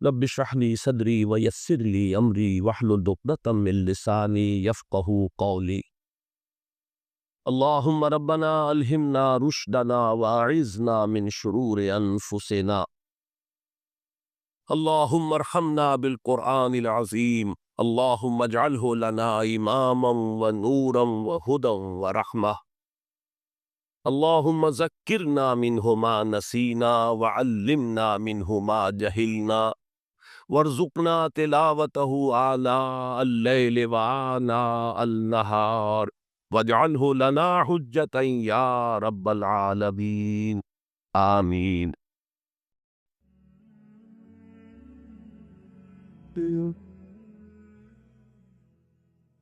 رب اشرح لي صدري ويسر لي امري واحلل عقدة من لساني يفقهوا قولي. اللهم ربنا الهمنا رشدنا واعذنا من شرور انفسنا. اللهم ارحمنا بالقرآن العظيم. اللهم اجعله لنا اماما ونورا وهدى ورحمة. اللهم ذكرنا منه ما نسينا وعلمنا منه ما جهلنا وارزقنا تلاوته آناء الليل وآناء النهار واجعله لنا حجة يا رب العالمين آمین.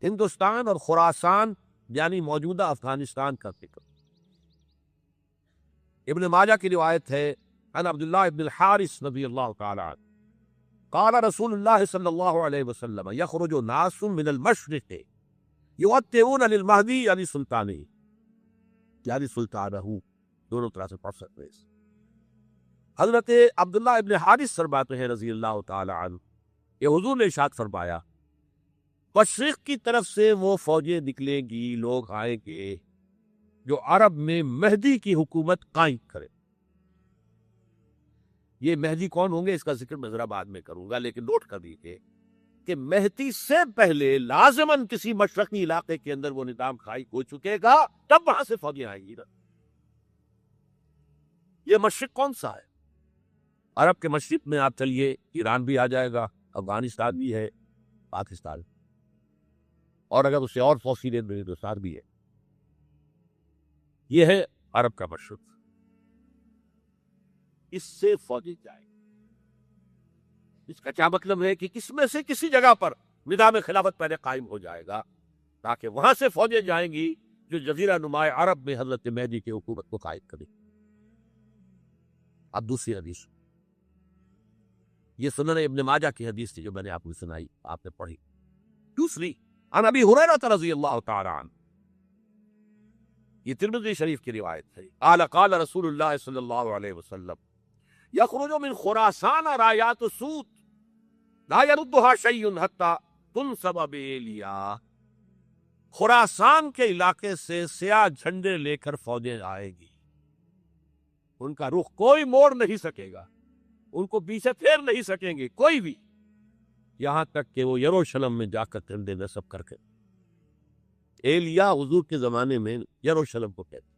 ہندوستان اور خراسان یعنی موجودہ افغانستان کا فکر. ابن ماجہ کی روایت ہے عن عبداللہ ابن الحارث رضی اللہ تعالی عنہ قال رسول اللہ صلی اللہ علیہ وسلم یخرج ناس من المشرق یغطئون للمہدی یعنی سلطانی یعنی سلطانہ، دونوں طرح سے پڑھ سکتے ہیں. حضرت عبداللہ ابن حارث فرماتے ہیں رضی اللہ تعالی عنہ، یہ حضور نے ارشاد فرمایا مشرق کی طرف سے وہ فوجیں نکلیں گی، لوگ آئیں گے جو عرب میں مہدی کی حکومت قائم کرے. یہ مہدی کون ہوں گے اس کا ذکر میں ذرا بعد میں کروں گا، لیکن نوٹ کر دیجیے کہ مہدی سے پہلے لازماً کسی مشرقی علاقے کے اندر وہ نظام قائم ہو چکے گا، تب وہاں سے فوجیں آئیں گی. یہ مشرق کون سا ہے؟ عرب کے مشرق میں آپ چلیے، ایران بھی آ جائے گا، افغانستان بھی ہے، پاکستان، اور اگر اسے اور فوسیلیں میں ہندوستان بھی ہے. یہ ہے عرب کا مشرق. اس سے فوجیں جائیں. اس کا کیا مطلب ہے کہ کس میں سے کسی جگہ پر نظام خلافت پہلے قائم ہو جائے گا تاکہ وہاں سے فوجیں جائیں گی جو جزیرہ نماء عرب میں حضرت مہدی کی حکومت کو قائم کرے. اب دوسری حدیث، یہ سنن ابن ماجہ کی حدیث تھی جو میں نے آپ کو سنائی، آپ نے پڑھی. دوسری عن ابی ہریرہ رضی اللہ تعالی عنہ، یہ ترمذی شریف کی روایت ہے. قال قال رسول اللہ صلی اللہ علیہ وسلم یخرج من خراسان رایات سود لا یردها شیء حتی تنصب بإیلیا. خراسان کے علاقے سے سیاہ جھنڈے لے کر فوجیں آئے گی، ان کا رخ کوئی موڑ نہیں سکے گا، ان کو پیچھے پھیر نہیں سکیں گے کوئی بھی، یہاں تک کہ وہ یروشلم میں جا کر جھنڈے نصب کر کے. ایلیا حضور کے زمانے میں یروشلم کو کہتے.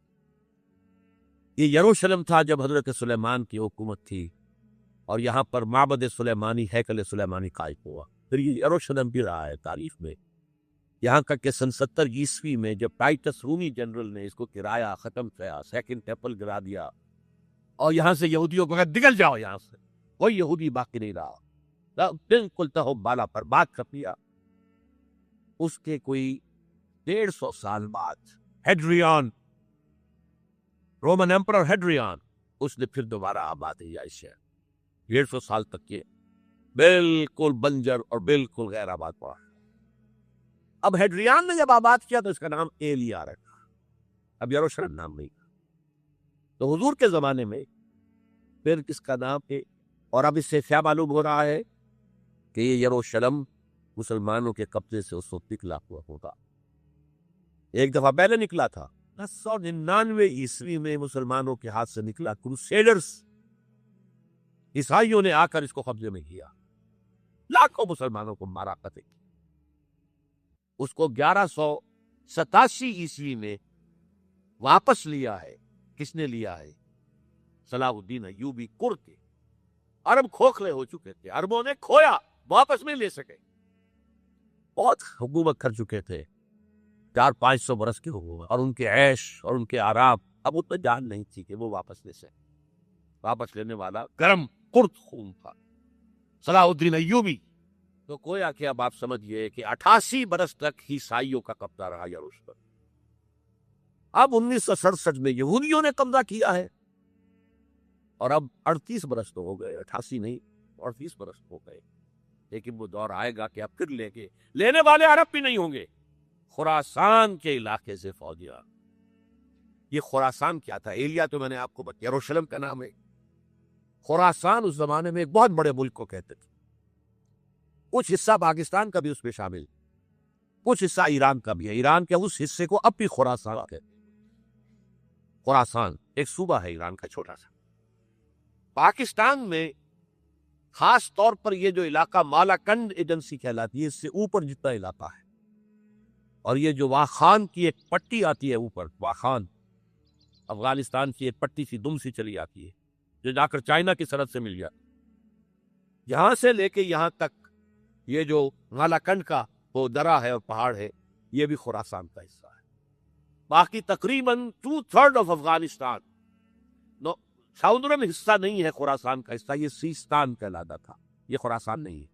یہ یروشلم تھا جب حضرت سلیمان کی حکومت تھی، اور یہاں پر معبد سلیمانی، ہیکل سلیمانی قائم ہوا. پھر یہ یروشلم بھی رہا ہے تاریخ میں، یہاں تک کہ سن 70 عیسوی میں جب ٹائٹس رومی جنرل نے اس کو گرایا، ختم کیا، سیکنڈ ٹیمپل گرا دیا، اور یہاں سے یہودیوں کو کہا نکل جاؤ یہاں سے، کوئی یہودی باقی نہیں رہا، بالکل تہو بالا پر بات کر دیا. اس کے کوئی 150 سال بعد ہیڈریان، رومن ایمپرر ہیڈریان، اس نے پھر دوبارہ آباد کیا اس شہر. 150 سال تک یہ بالکل بنجر اور بالکل غیر آباد پڑا. اب ہیڈریان نے جب آباد کیا تو اس کا نام ایلیا رکھا، اب یروشلم نام نہیں. تو حضور کے زمانے میں پھر کس کا نام ہے، اور اب اس سے کیا معلوم ہو رہا ہے کہ یہ یروشلم مسلمانوں کے قبضے سے اس وقت نکلا ہوا ہوگا. ایک دفعہ پہلے نکلا تھا 999 عیسوی میں مسلمانوں کے ہاتھ سے نکلا. کروسیڈرز، عیسائیوں نے آ کر اس کو قبضے میں کیا، لاکھوں مسلمانوں کو مارا، قتل کیا. اس کو 1187 عیسوی میں واپس لیا ہے. کس نے لیا ہے؟ صلاح الدین ایوبی کر کے. عرب کھوکھلے ہو چکے تھے، عربوں نے کھویا، واپس نہیں لے سکے. بہت حکومت کر چکے تھے، 400-500 برس کے حکومت، اور ان کے عیش اور ان کے آرام، اب اتنا جان نہیں تھی کہ وہ واپس لے سکے. واپس لینے والا گرم کرد خون تھا، صلاح الدین ایوبی. تو گویا کہ اب آپ سمجھئے کہ 88 برس تک عیسائیوں کا قبضہ رہا یروشلم. اب 1967 میں یہودیوں نے قبضہ کیا ہے، اور اب 38 برس تو ہو گئے، 88 نہیں، 38 برس ہو گئے. لیکن وہ دور آئے گا کہ اب پھر لیں گے، لینے والے عرب بھی نہیں ہوں گے. خراسان کے علاقے سے فوجیاں. یہ خراسان کیا تھا؟ ایلیا تو میں نے آپ کو بتایا یروشلم کا نام ہے. خراسان اس زمانے میں ایک بہت بڑے ملک کو کہتے تھے. کچھ حصہ پاکستان کا بھی اس میں شامل، کچھ حصہ ایران کا بھی ہے. ایران کے اس حصے کو اب بھی خراسان کہتے ہیں. خراسان ایک صوبہ ہے ایران کا چھوٹا سا. پاکستان میں خاص طور پر یہ جو علاقہ مالاکنڈ ایجنسی کہلاتی ہے، اس سے اوپر جتنا علاقہ ہے، اور یہ جو واخان کی ایک پٹی آتی ہے اوپر، واخان افغانستان کی ایک پٹی سی دم سی چلی آتی ہے جو جا کر چائنا کی سرحد سے مل جاتی، یہاں سے لے کے یہاں تک یہ جو مالاکنڈ کا وہ درہ ہے اور پہاڑ ہے، یہ بھی خراسان کا حصہ ہے. باقی تقریباً 2/3 آف افغانستان ساؤدرن حصہ نہیں ہے خراسان کا حصہ، یہ سیستان کہلاتا تھا، یہ خراسان نہیں ہے.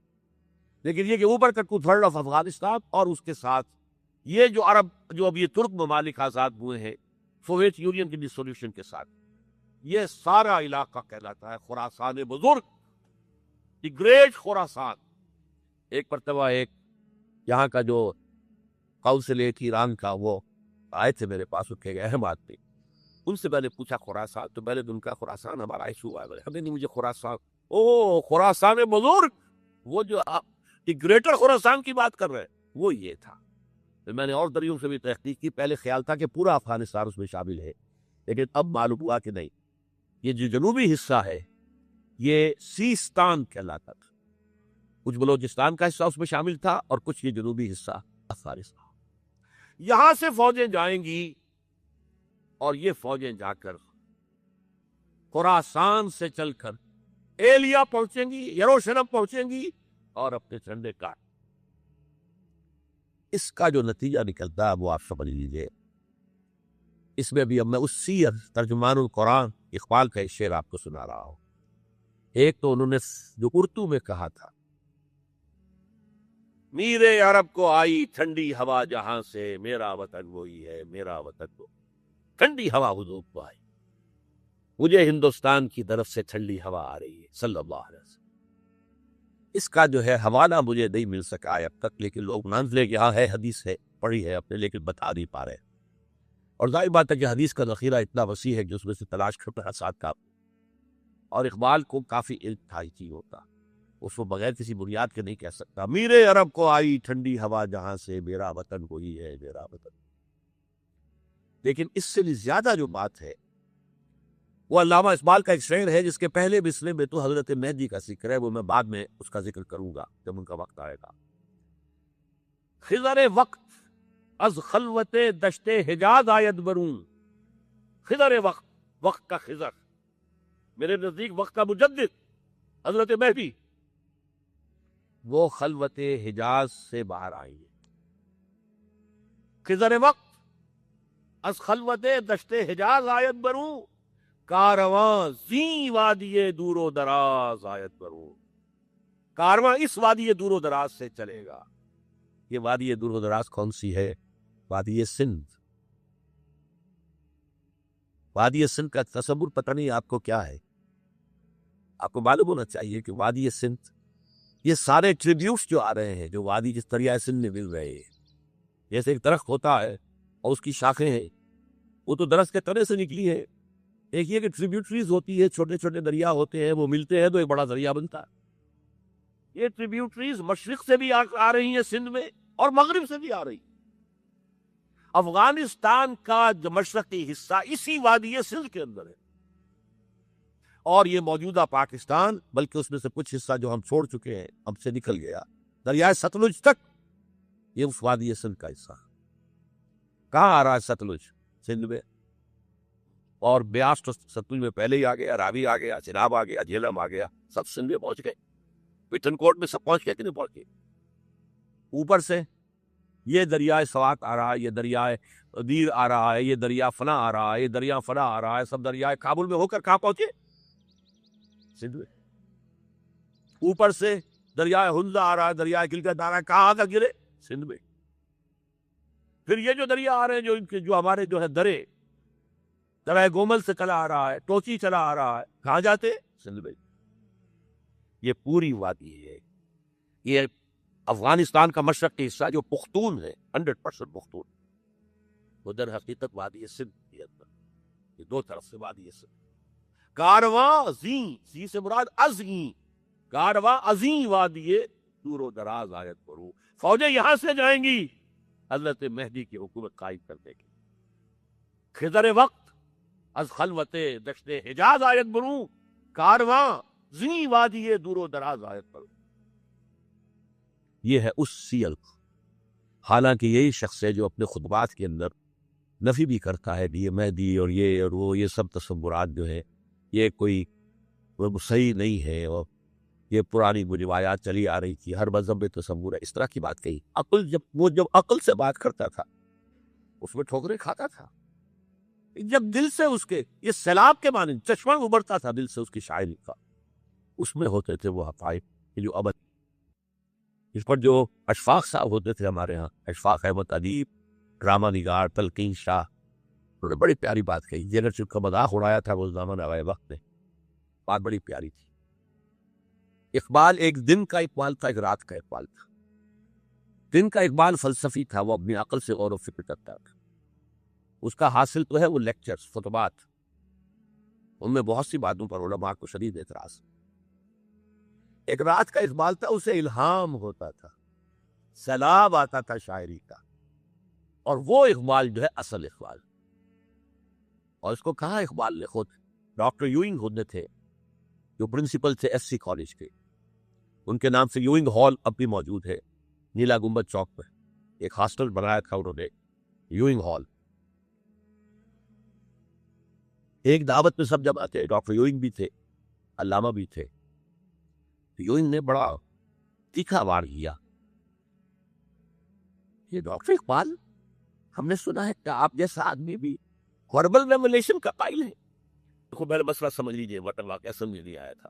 لیکن یہ کہ اوپر کا 2/3 آف افغانستان اور اس کے ساتھ یہ جو عرب جو اب یہ ترک ممالک آزاد ہوئے ہیں سوویت یونین کی ڈسولوشن کے ساتھ، یہ سارا علاقہ کہلاتا ہے خراسان بزرگ، دی گریٹ خراسان. ایک مرتبہ ایک یہاں کا جو قونصلیٹ ایران کا وہ آئے تھے میرے پاس، اٹھے گئے اہم آدمی. ان سے میں نے پوچھا خراسان، تو میں نے ان کا خراسان ہمارا ایشو ہے. ہمیں نہیں، مجھے خراسان، او خراسان بزرگ، وہ جو گریٹر خراسان کی بات کر رہے ہیں وہ یہ تھا. میں نے اور دریوں سے بھی تحقیق کی. پہلے خیال تھا کہ پورا افغانستان اس میں شامل ہے، لیکن اب معلوم ہوا کہ نہیں، یہ جو جنوبی حصہ ہے یہ سیستان کہلاتا تھا. کچھ بلوچستان کا حصہ اس میں شامل تھا اور کچھ یہ جنوبی حصہ افغانستان. یہاں سے فوجیں جائیں گی اور یہ فوجیں جا کر خراسان سے چل کر ایلیا پہنچیں گی، یروشلم پہنچیں گی اور اپنے جھنڈے کاٹ. اس کا جو نتیجہ نکلتا ہے وہ آپ سمجھ لیجیے. اس میں بھی اب میں اس سیر ترجمان القرآن اقبال کا ایک شعر آپ کو سنا رہا ہوں. ایک تو انہوں نے جو اردو میں کہا تھا، میرے عرب کو آئی ٹھنڈی ہوا جہاں سے، میرا وطن وہی ہے، میرا وطن وہ. ٹھنڈی ہوا حضور کو آئی، مجھے ہندوستان کی طرف سے ٹھنڈی ہوا آ رہی ہے صلی اللہ علیہ وسلم. اس کا جو ہے حوالہ مجھے نہیں مل سکا ہے اب تک، لیکن لوگ نانزلے یہاں ہے، حدیث ہے، پڑھی ہے اپنے، لیکن بتا نہیں پا رہے. اور ظاہر بات ہے کہ حدیث کا ذخیرہ اتنا وسیع ہے کہ اس میں سے تلاش کرنا ساتھ کا، اور اقبال کو کافی علم تھا اس چیزوں کا، اس کو بغیر کسی بنیاد کے نہیں کہہ سکتا. میرے عرب کو آئی ٹھنڈی ہوا جہاں سے، میرا وطن وہی ہے، میرا وطن. لیکن اس سے بھی زیادہ جو بات ہے وہ علامہ اقبال کا ایک شعر ہے جس کے پہلے مصرع میں تو حضرت مہدی کا ذکر ہے، وہ میں بعد میں اس کا ذکر کروں گا جب ان کا وقت آئے گا. خضر وقت از خلوت دشت حجاز آید برون. خضر وقت، وقت کا خضر، میرے نزدیک وقت کا مجدد حضرت مہدی، وہ خلوت حجاز سے باہر آئیں گے. خضر وقت از خلوت دشت حجاز آید برون، کارواں زی وادی دور و دراز آید برون. کارواں اس وادی دور و دراز سے چلے گا. یہ وادی دور و دراز کون سی ہے؟ وادی سندھ. وادی سندھ کا تصور پتہ نہیں آپ کو کیا ہے. آپ کو معلوم ہونا چاہیے کہ وادی سندھ، یہ سارے ٹریبیوٹس جو آ رہے ہیں، جو وادی جس دریائے سندھ میں مل رہے ہیں، جیسے ایک درخت ہوتا ہے اور اس کی شاخیں ہیں، وہ تو درخت کے تنے سے نکلی ہے. ایک یہ کہ ٹریبیوٹریز ہوتی ہے، چھوٹے چھوٹے دریا ہوتے ہیں، وہ ملتے ہیں تو ایک بڑا دریا بنتا ہے. یہ ٹریبیوٹریز مشرق سے بھی آ رہی ہیں سندھ میں، اور مغرب سے بھی آ رہی. افغانستان کا جو مشرقی حصہ اسی وادی سندھ کے اندر ہے، اور یہ موجودہ پاکستان، بلکہ اس میں سے کچھ حصہ جو ہم چھوڑ چکے ہیں، ہم سے نکل گیا دریائے ستلج تک، یہ اس وادی سندھ کا حصہ. کہاں آ رہا ہے ستلج؟ سندھ میں. اور بیاس تو ستلج میں پہلے ہی آ گیا، راوی آ گیا، چناب آ گیا، جہلم آ گیا، سب سندھ میں پہنچ گئے. پٹھن کوٹ میں سب پہنچ گئے کہ نہیں پہنچ گئے. اوپر سے یہ دریائے سوات آ رہا ہے، یہ دریائے دیر آ رہا ہے، یہ دریا فنا آ رہا ہے، یہ دریا فنا آ رہا ہے، سب دریائے کابل میں ہو کر کہاں پہنچے؟ سندھ میں. اوپر سے دریائے ہنزا آ رہا ہے، دریائے گلگت آ رہا ہے، کہاں آ کر گرے؟ سندھ میں. پھر یہ جو دریا آ رہے ہیں، جو ان کے جو ہمارے جو ہے درائے گومل سے چلا آ رہا ہے، ٹوچی چلا آ رہا ہے، کہاں جاتے؟ سندھ میں. یہ پوری وادی ہے. یہ افغانستان کا مشرقی حصہ جو پختون ہے، 100% پختون، وہ در حقیقت وادی سندھ کے اندر، یہ دو طرف سے وادی سندھ. کارواں زی سے مراد ازیں، کارواں ازیں وادی دور و دراز آیت برو، فوجیں یہاں سے جائیں گی حضرت مہدی کی حکومت قائم کرنے کی. خضر وقت از خلوت دشت حجاز آیت برو، کارواں زی وادی دور و دراز آیت برو. یہ ہے اس سیل. حالانکہ یہی شخص ہے جو اپنے خطبات کے اندر نفی بھی کرتا ہے کہ یہ مہدی اور وہ یہ سب تصورات جو ہے یہ کوئی وہ صحیح نہیں ہے، اور یہ پرانی وہ روایات چلی آ رہی تھی، ہر مذہب میں تصور ہے، اس طرح کی بات کہی. جب عقل سے بات کرتا تھا اس میں ٹھوکریں کھاتا تھا. جب دل سے اس کے یہ سیلاب کے معنی چشمہ ابھرتا تھا دل سے اس کی شاعری کا، اس میں ہوتے تھے وہ حقائق جو ابد، اس پر جو اشفاق صاحب ہوتے تھے ہمارے ہاں، اشفاق احمد ادیب، ڈرامہ نگار تلقین شاہ، انہوں نے بڑی پیاری بات کہی. جنرل کا مذاق اڑایا تھا وہ زمان آئے وقت نے، بات بڑی پیاری تھی. اقبال ایک دن کا اقبال تھا، ایک رات کا اقبال تھا. دن کا اقبال فلسفی تھا، وہ اپنی عقل سے غور و فکر کرتا تھا. اس کا حاصل تو ہے وہ لیکچرز، خطبات، ان میں بہت سی باتوں پر علماء کو شدید اعتراض. ایک رات کا اقبال تھا، اسے الہام ہوتا تھا، سیلاب آتا تھا شاعری کا، اور وہ اقبال جو ہے اصل اقبال. اور اس کو کہا اقبال نے خود، ڈاکٹر یوئنگ ہوتے تھے جو پرنسپل تھے ایس سی کالج کے، ان کے نام سے یوئنگ ہال اب بھی موجود ہے نیلا گنبد چوک پہ، ایک ہاسٹل بنایا تھا انہوں نے، یوئنگ ہال. ایک دعوت میں سب جمع تھے، ڈاکٹر یوئنگ بھی تھے، علامہ بھی تھے. یوئنگ نے بڑا تیکھا وار کیا، یہ ڈاکٹر اقبال، ہم نے سنا ہے کہ آپ جیسا آدمی بھی وربل ریولیشن کا قائل ہے. دیکھو میرا مسئلہ سمجھ لیجیے، وطن واقعہ سمجھ نہیں آیا تھا.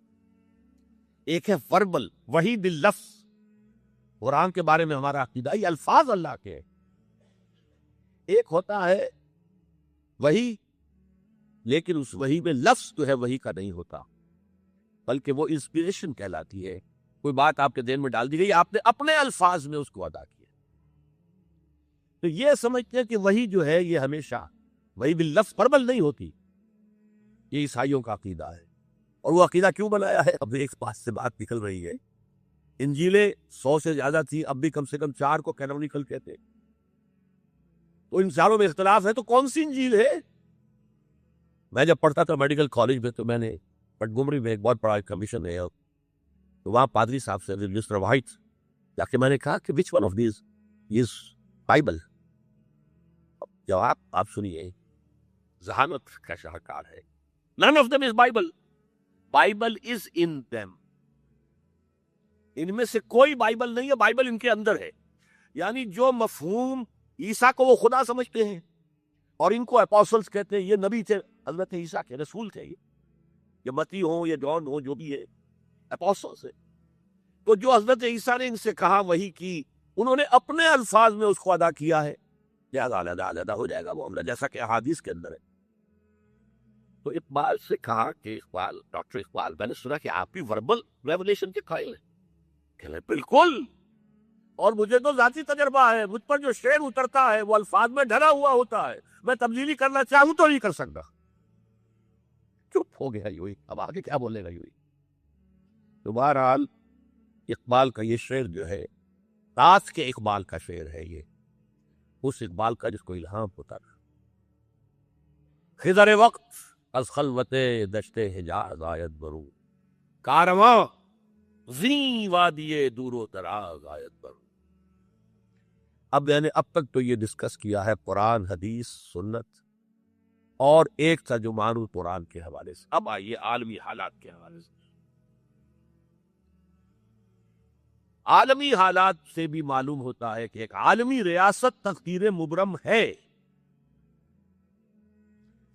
ایک ہے وربل، وہی دل لفظ، قرآن کے بارے میں ہمارا عقیدہ یہ الفاظ اللہ کے ہیں. ایک ہوتا ہے وہی، لیکن اس وہی میں لفظ جو ہے وہی کا نہیں ہوتا، بلکہ وہ انسپریشن کہلاتی ہے. کوئی بات آپ کے ذہن میں ڈال دی گئی، آپ نے اپنے الفاظ میں اس کو ادا کیا. تو یہ سمجھتے ہیں کہ وہی جو ہے یہ ہمیشہ وہی باللفظ وربل نہیں ہوتی. یہ عیسائیوں کا عقیدہ ہے. اور وہ عقیدہ کیوں بنایا ہے؟ اب ایک بات سے بات نکل رہی ہے، انجیلیں 100 سے زیادہ تھی، اب بھی کم سے کم 4 کو کینونیکل کہتے. تو ان چاروں میں اختلاف ہے، تو کون سی انجیل ہے؟ میں جب پڑھتا تھا میڈیکل کالج میں تو میں نے پٹگمری میں ایک بہت بڑا کمیشن ہے، تو وہاں پادری صاحب سے رجسٹر وائٹ جا کے میں نے کہا کہ which one of these is Bible. جواب آپ سنیے، ذہانت کا شاہکار ہے. none of them is Bible. Bible is in them. ان میں سے کوئی بائبل نہیں ہے، بائبل ان کے اندر ہے. یعنی جو مفہوم عیسیٰ کو وہ خدا سمجھتے ہیں اور ان کو اپوسلز کہتے ہیں، یہ نبی تھے، حضرت عیسیٰ کے رسول تھے، یہ متی ہوں یا جون ہوں جو بھی ہے، اپوسلز ہے. تو جو حضرت عیسیٰ نے ان سے کہا وہی کی، انہوں نے اپنے الفاظ میں اس کو ادا کیا ہے. لہذا علیحدہ ہو جائے گا معاملہ، جیسا کہ احادیث کے اندر ہے. تو اقبال سے کہا کہ اقبال، ڈاکٹر اقبال، میں نے سنا کہ آپ بھی وربل ریولیشن کے قائل ہیں. کہ بالکل، اور مجھے تو ذاتی تجربہ ہے، مجھ پر جو شعر اترتا ہے وہ الفاظ میں ڈھلا ہوا ہوتا ہے، میں تبدیلی کرنا چاہوں تو نہیں کر سکتا. چپ ہو گیا یوئی، اب آگے کیا بولے گا یوئی. تو بہرحال اقبال کا یہ شعر جو ہے رات کے اقبال کا شعر ہے، یہ اس اقبال کا جس کو الہام ہوتا تھا. خضر وقت از خلوت دشت حجاز آیت برو، کارواں زی وادی دور و دراز آیت برو. اب یعنی اب تک تو یہ ڈسکس کیا ہے قرآن، حدیث، سنت اور ایک ترجمان قرآن کے حوالے سے. اب آئیے عالمی حالات کے حوالے سے. عالمی حالات سے بھی معلوم ہوتا ہے کہ ایک عالمی ریاست تقدیر مبرم ہے.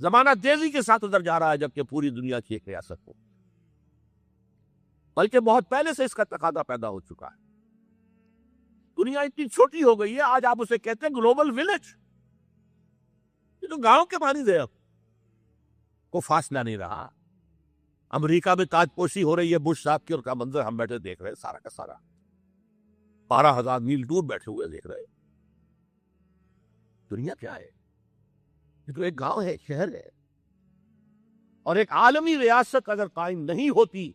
زمانہ تیزی کے ساتھ ادھر جا رہا ہے، جبکہ پوری دنیا کی ایک ریاست ہو، بلکہ بہت پہلے سے اس کا تقاضا پیدا ہو چکا ہے. دنیا اتنی چھوٹی ہو گئی ہے، آج آپ اسے کہتے ہیں گلوبل ولیج. یہ تو گاؤں کے معنی دے، اب کو فاصلہ نہیں رہا. امریکہ میں تاج پوشی ہو رہی ہے بش صاحب کی، اور کا منظر ہم بیٹھے دیکھ رہے ہیں، سارا کا سارا 12,000 میل دور بیٹھے ہوئے دیکھ رہے ہیں. دنیا کیا ہے؟ یہ تو ایک گاؤں ہے، شہر ہے. اور ایک عالمی ریاست اگر قائم نہیں ہوتی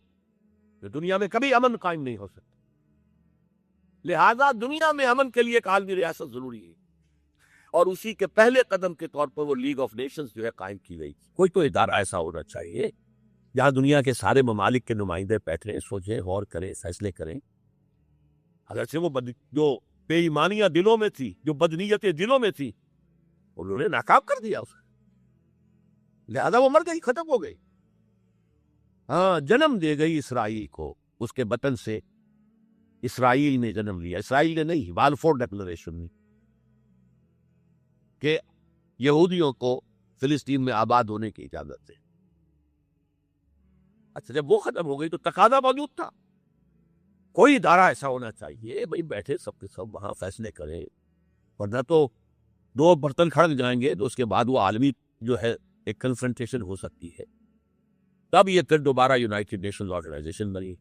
تو دنیا میں کبھی امن قائم نہیں ہو سکتا. لہذا دنیا میں امن کے لیے ایک عالمی ریاست ضروری ہے، اور اسی کے پہلے قدم کے طور پر وہ لیگ آف نیشنز جو ہے قائم کی گئی. کوئی تو ادارہ ایسا ہونا چاہیے جہاں دنیا کے سارے ممالک کے نمائندے بیٹھیں، سوچیں، غور کریں، فیصلے کریں. اگرچہ وہ جو بے ایمانیاں دلوں میں تھی، جو بدنیتیں دلوں میں تھی، انہوں نے ناکام کر دیا اسے، لہذا وہ مر گئی، ختم ہو گئی. ہاں، جنم دے گئی اسرائیل کو، اس کے وطن سے اسرائیل نے جنم لیا. اسرائیل نے نہیں، بالفور ڈکلریشن نے، کہ یہودیوں کو فلسطین میں آباد ہونے کی اجازت ہے. اچھا، جب وہ ختم ہو گئی تو تقاضا موجود تھا. کوئی ادارہ ایسا ہونا چاہیے بھائی، بیٹھے سب کے سب وہاں فیصلے کریں، ورنہ تو دو برتن کھڑک جائیں گے تو اس کے بعد وہ عالمی جو ہے ایک کنفرنٹیشن ہو سکتی ہے. تب یہ پھر دوبارہ یونائٹڈ نیشنز آرگنائزیشن بنی،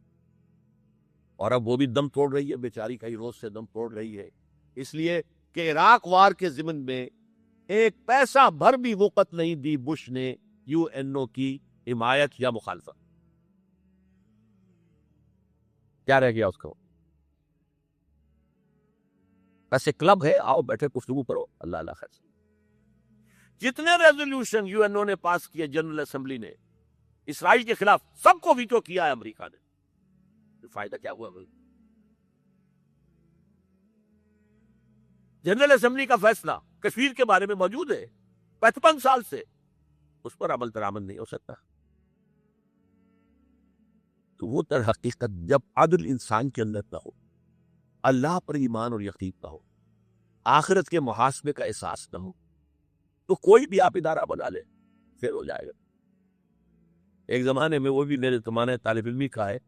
اور اب وہ بھی دم توڑ رہی ہے، بیچاری کئی روز سے دم توڑ رہی ہے. اس لیے کہ عراق وار کے ضمن میں ایک پیسہ بھر بھی وقت نہیں دی بش نے یو این او کی حمایت یا مخالفت. کیا رہ گیا اس کو؟ ایسے کلب ہے، آؤ بیٹھے گفتگو کرو، اللہ اللہ خیر. جتنے ریزولوشن یو این او نے پاس کیے جنرل اسمبلی نے اسرائیل کے خلاف، سب کو ویٹو کیا ہے امریکہ نے. فائدہ کیا ہوا؟ جنرل اسمبلی کا فیصلہ کشمیر کے بارے میں موجود ہے 55 سال سے، اس پر عمل درآمد نہیں ہو سکتا. تو وہ در حقیقت جب عدل انسان کے اندر نہ ہو، اللہ پر ایمان اور یقین نہ ہو، آخرت کے محاسبے کا احساس نہ ہو، تو کوئی بھی آپ ادارہ بنا لے پھر ہو جائے گا. ایک زمانے میں، وہ بھی میرے زمانے طالب علمی کا ہے،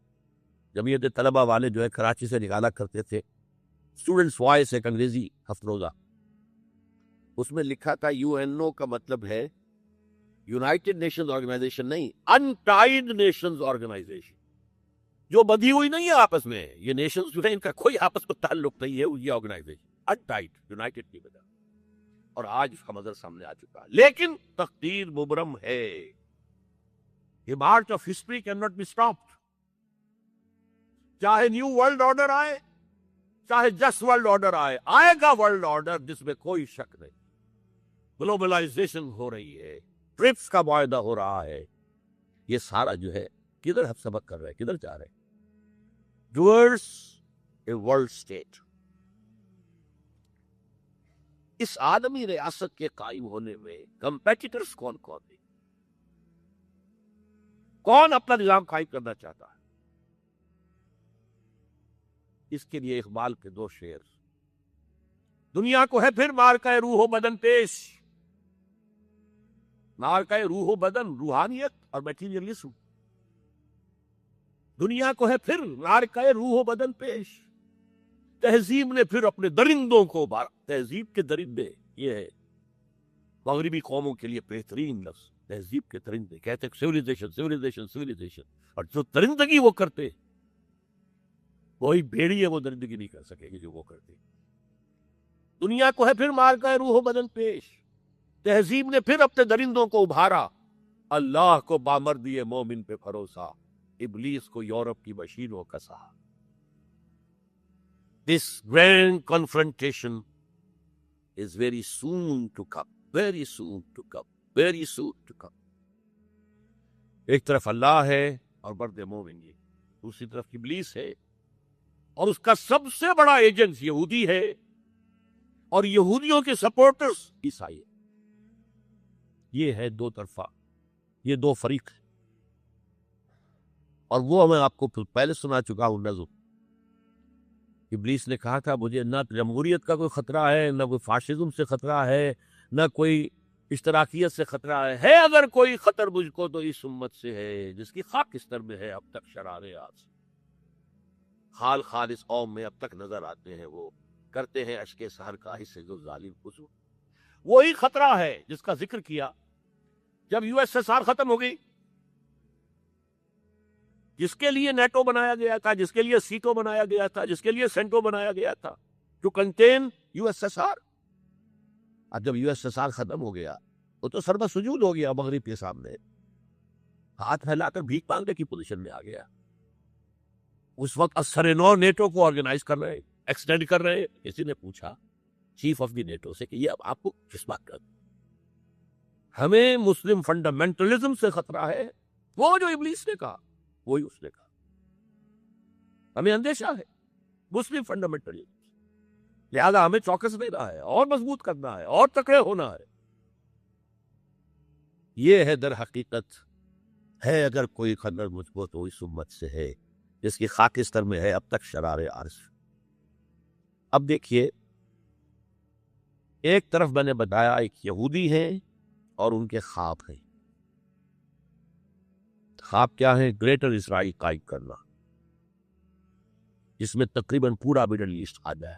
جمعیت طلبہ والے جو ہے کراچی سے نکالا کرتے تھے اسٹوڈنٹس وائس، ایک انگریزی ہفت روزہ، اس میں لکھا تھا یو این او کا مطلب ہے یونائٹڈ نیشنز آرگنائزیشن نہیں، انٹائڈ نیشنز آرگنائزیشن. جو بدھی ہوئی نہیں ہے آپس میں، یہ نیشنز جو ہے ان کا کوئی آپس میں تعلق نہیں ہے، یہ آرگنائزیشن انٹائڈ، یونائٹڈ کی بجائے. اور آج اس کا منظر سامنے آ چکا ہے. لیکن تقدیر مبرم ہے، یہ march of history can not be stopped. چاہے نیو ورلڈ آرڈر آئے، چاہے جسٹ ورلڈ آرڈر آئے، آئے گا ورلڈ آرڈر، جس میں کوئی شک نہیں. گلوبلائزیشن ہو رہی ہے، ٹرپس کا معاہدہ ہو رہا ہے، یہ سارا جو ہے کدھر ہم سبق کر رہے ہیں، کدھر جا رہے ہیں؟ Towards a world state. اس عالمی ریاست کے قائم ہونے میں کمپیٹیٹرز کون کون ہیں؟ کون اپنا نظام قائم کرنا چاہتا ہے؟ اس کے لیے اقبال کے دو شعر. دنیا کو ہے پھر مارکہ روح و بدن پیش، مارکہ روح و بدن، روحانیت اور میٹیریلزم. دنیا کو ہے پھر مارکہ روح و بدن پیش، تہذیب نے پھر اپنے درندوں کو بارا. تہذیب کے درندے، یہ ہے مغربی قوموں کے لیے بہترین لفظ، تہذیب کے درندے. کہتے ہیں سیولیزیشن سیولیزیشن سیولیزیشن، اور جو درندگی وہ کرتے، وہی بھیڑی ہے، وہ درندگی نہیں کر سکے گی جو وہ کرتے. دنیا کو ہے پھر مارکہ روح و بدن پیش، تہذیب نے پھر اپنے درندوں کو ابھارا. اللہ کو بامردی مومن پہ بھروسہ، ابلیس کو یورپ کی مشینوں کا سہا. This grand confrontation is very soon to come, very soon to come, very soon to come. ایک طرف اللہ ہے اور مرد مومن، یہ دوسری طرف ابلیس ہے، اور اس کا سب سے بڑا ایجنٹ یہودی ہے، اور یہودیوں کے سپورٹرز عیسائی. یہ ہے دو طرفہ، یہ دو فریق. اور وہ میں آپ کو پہلے سنا چکا ہوں نظم. ابلیس نے کہا تھا مجھے نہ جمہوریت کا کوئی خطرہ ہے، نہ کوئی فاشزم سے خطرہ ہے، نہ کوئی اشتراکیت سے خطرہ ہے اگر کوئی خطر مجھ کو تو اس امت سے ہے جس کی خاک استر میں ہے اب تک شرارے آج. خال خال اس قوم میں اب تک نظر آتے ہیں، وہ کرتے ہیں اشک سحر کا حصے جو ظالم خزو. وہی خطرہ ہے جس کا ذکر کیا جب یو ایس ایس آر ختم ہو گئی، جس کے لیے نیٹو بنایا گیا تھا، جس کے لیے سیٹو بنایا گیا تھا، جس کے لیے سینٹو بنایا گیا تھا to contain U S S R. اب جب یو ایس ایس آر ختم ہو گیا، وہ تو سربہ سجود ہو گیا مغرب کے سامنے. ہاتھ پھیلا کر بھیک مانگنے کی پوزیشن میں آ گیا. اس وقت اثر نو نیٹو کو آرگنائز کر رہے ہیں, ایکسٹینڈ کر رہے ہیں. کسی نے پوچھا چیف آف دی نیٹو سے کہ یہ اب آپ کو کس بات کا, ہمیں مسلم فنڈامنٹلزم سے خطرہ ہے. وہ جو ابلیس نے کہا وہی اس نے کہا, ہمیں اندیشہ ہے مسلم فنڈامنٹلزم, لہذا ہمیں چوکس دینا ہے اور مضبوط کرنا ہے اور تکڑے ہونا ہے. یہ ہے در حقیقت, ہے اگر کوئی خلل مجھ کو تو اس امت سے ہے جس کی خاکستر میں ہے اب تک شرار عرش. اب دیکھیے, ایک طرف میں نے بتایا ایک یہودی ہیں اور ان کے خواب ہیں. خواب کیا ہے؟ گریٹر اسرائیل قائم کرنا, جس میں تقریباً پورا مڈل ایسٹ آ جائے.